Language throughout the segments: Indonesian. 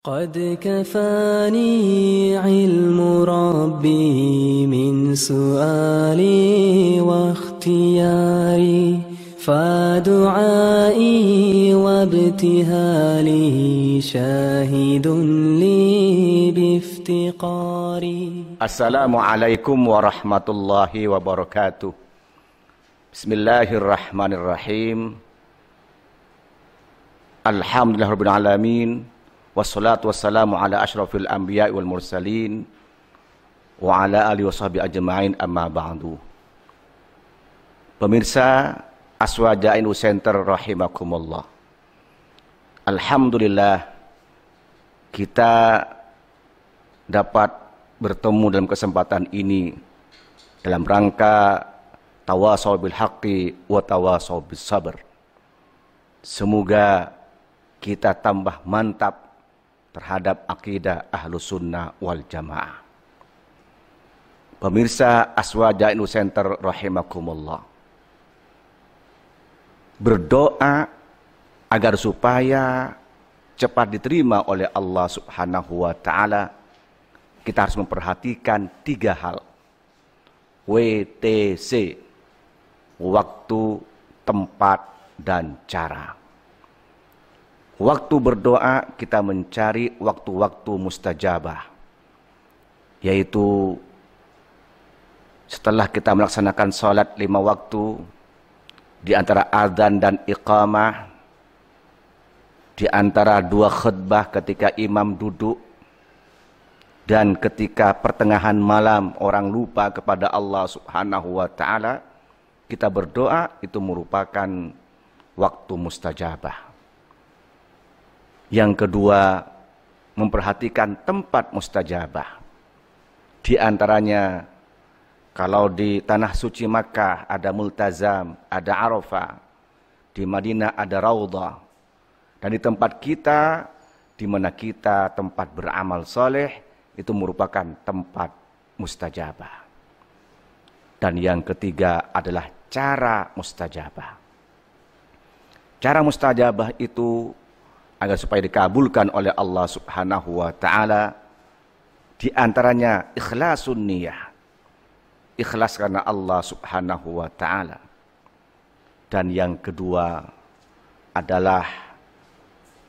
قد كفاني علم ربي من سؤالي واختياري فدعائي وابتهالي شاهد لي بافتقاري. Assalamualaikum warahmatullahi wabarakatuh. Bismillahirrahmanirrahim. Alhamdulillahirabbil alamin. Wassalatu wassalamu ala asyrafil anbiya'i wal mursalin wa ala alihi washabihi ajma'in, amma ba'du. Pemirsa Aswaja NU Center rahimakumullah. Alhamdulillah kita dapat bertemu dalam kesempatan ini dalam rangka tawasau bil haqqi wa tawasau bis sabr. Semoga kita tambah mantap terhadap akidah Ahlus Sunnah wal Jamaah. Pemirsa Aswaja NU Center rahimakumullah, berdoa agar supaya cepat diterima oleh Allah Subhanahu wa Ta'ala, kita harus memperhatikan 3 hal. WTC, waktu, tempat, dan cara. Waktu berdoa kita mencari waktu-waktu mustajabah, yaitu setelah kita melaksanakan sholat 5 waktu, di antara azan dan iqamah, di antara 2 khutbah ketika imam duduk, dan ketika pertengahan malam orang lupa kepada Allah Subhanahu wa Ta'ala, kita berdoa, itu merupakan waktu mustajabah. Yang kedua, memperhatikan tempat mustajabah. Di antaranya, kalau di tanah suci Makkah ada Multazam, ada Arafah, di Madinah ada Raudhah, dan di tempat kita, di mana kita tempat beramal soleh, itu merupakan tempat mustajabah. Dan yang ketiga adalah cara mustajabah. Cara mustajabah itu agar supaya dikabulkan oleh Allah Subhanahu wa Ta'ala, di antaranya ikhlasun niyah, ikhlas karena Allah Subhanahu wa Ta'ala. Dan yang kedua adalah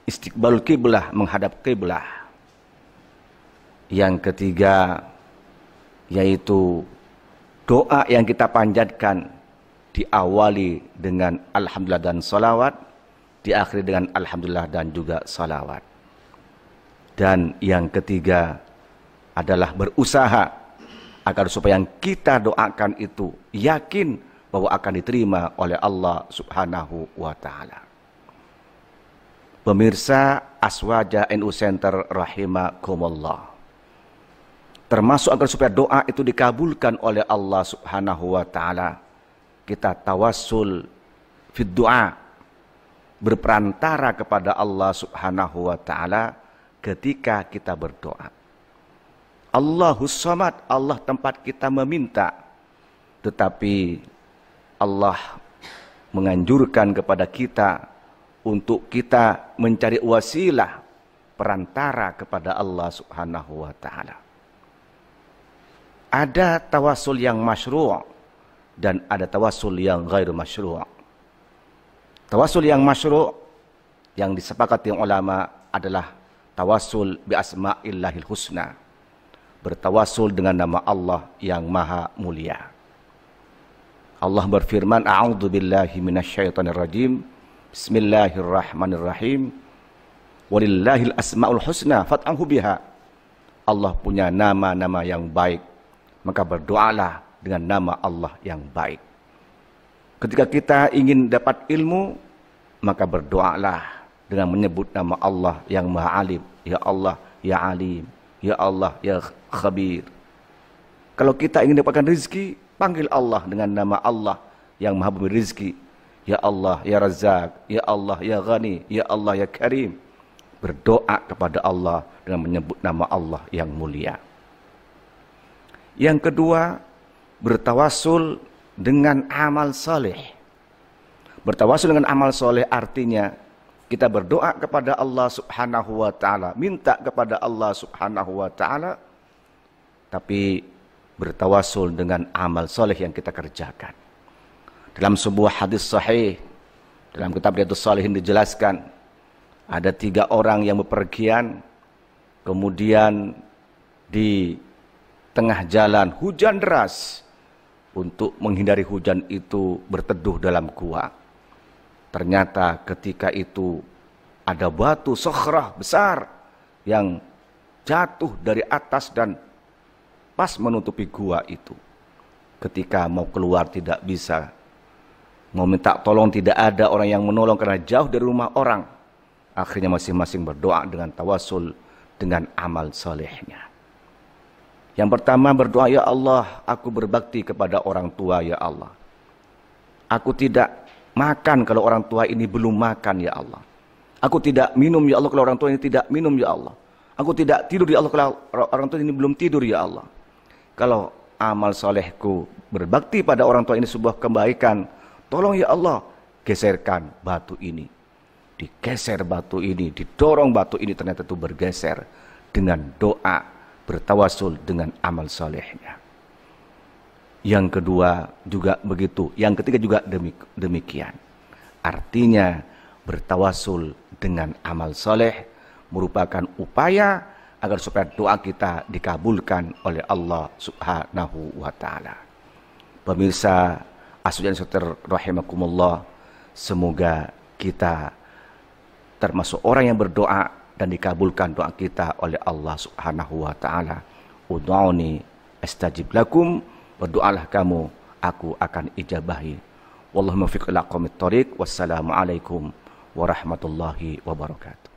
istiqbalul qiblah, menghadap qiblah. Yang ketiga yaitu doa yang kita panjatkan diawali dengan alhamdulillah dan salawat, diakhiri dengan alhamdulillah dan juga salawat. Dan yang ketiga adalah berusaha agar supaya yang kita doakan itu yakin bahwa akan diterima oleh Allah Subhanahu wa Ta'ala. Pemirsa Aswaja NU Center rahimakumullah, termasuk agar supaya doa itu dikabulkan oleh Allah Subhanahu wa Ta'ala, kita tawassul fid du'a, berperantara kepada Allah Subhanahu wa Ta'ala ketika kita berdoa. Allahus Samad, Allah tempat kita meminta, tetapi Allah menganjurkan kepada kita untuk kita mencari wasilah, perantara kepada Allah Subhanahu wa Ta'ala. Ada tawassul yang masyru' dan ada tawassul yang ghairu masyru'. Tawassul yang masyru' yang disepakati ulama adalah tawassul bi asma'illahil husna, bertawassul dengan nama Allah yang maha mulia. Allah berfirman, a'udzu billahi minasyaitonir rajim, bismillahirrahmanirrahim, walillahil asma'ul husna fad'uhu biha. Allah punya nama-nama yang baik, maka berdoalah dengan nama Allah yang baik. Ketika kita ingin dapat ilmu, maka berdoalah dengan menyebut nama Allah yang maha alim. Ya Allah, ya alim. Ya Allah, ya khabir. Kalau kita ingin dapatkan rezeki, panggil Allah dengan nama Allah yang maha memberi rezeki. Ya Allah, ya Razzaq. Ya Allah, ya Ghani. Ya Allah, ya Karim. Berdoa kepada Allah dengan menyebut nama Allah yang mulia. Yang kedua, bertawassul dengan amal soleh. Bertawassul dengan amal soleh artinya kita berdoa kepada Allah Subhanahu wa taala, minta kepada Allah Subhanahu wa taala, tapi bertawasul dengan amal soleh yang kita kerjakan. Dalam sebuah hadis sahih, dalam kitab Riyadhus Shalihin dijelaskan, ada 3 orang yang bepergian, kemudian di tengah jalan hujan deras. Untuk menghindari hujan itu berteduh dalam gua. Ternyata ketika itu ada batu sokhrah besar yang jatuh dari atas dan pas menutupi gua itu. Ketika mau keluar tidak bisa, mau minta tolong tidak ada orang yang menolong karena jauh dari rumah orang. Akhirnya masing-masing berdoa dengan tawasul dengan amal solehnya. Yang pertama berdoa, ya Allah, aku berbakti kepada orang tua, ya Allah. Aku tidak makan kalau orang tua ini belum makan, ya Allah. Aku tidak minum, ya Allah, kalau orang tua ini tidak minum, ya Allah. Aku tidak tidur, ya Allah, kalau orang tua ini belum tidur, ya Allah. Kalau amal solehku berbakti pada orang tua ini sebuah kebaikan, tolong ya Allah, geserkan batu ini. Digeser batu ini, didorong batu ini, ternyata itu bergeser dengan doa, bertawasul dengan amal solehnya. Yang kedua juga begitu, yang ketiga juga demikian. Artinya bertawasul dengan amal soleh merupakan upaya agar supaya doa kita dikabulkan oleh Allah Subhanahu wa taala. Pemirsa Aswajan Soter rahimakumullah, semoga kita termasuk orang yang berdoa dan dikabulkan doa kita oleh Allah Subhanahu wa taala. Ud'uni astajib lakum, berdoalah kamu, aku akan ijabahi. Wallahu muwaffiq ila aqwamit thoriq. Wassalamu alaikum warahmatullahi wabarakatuh.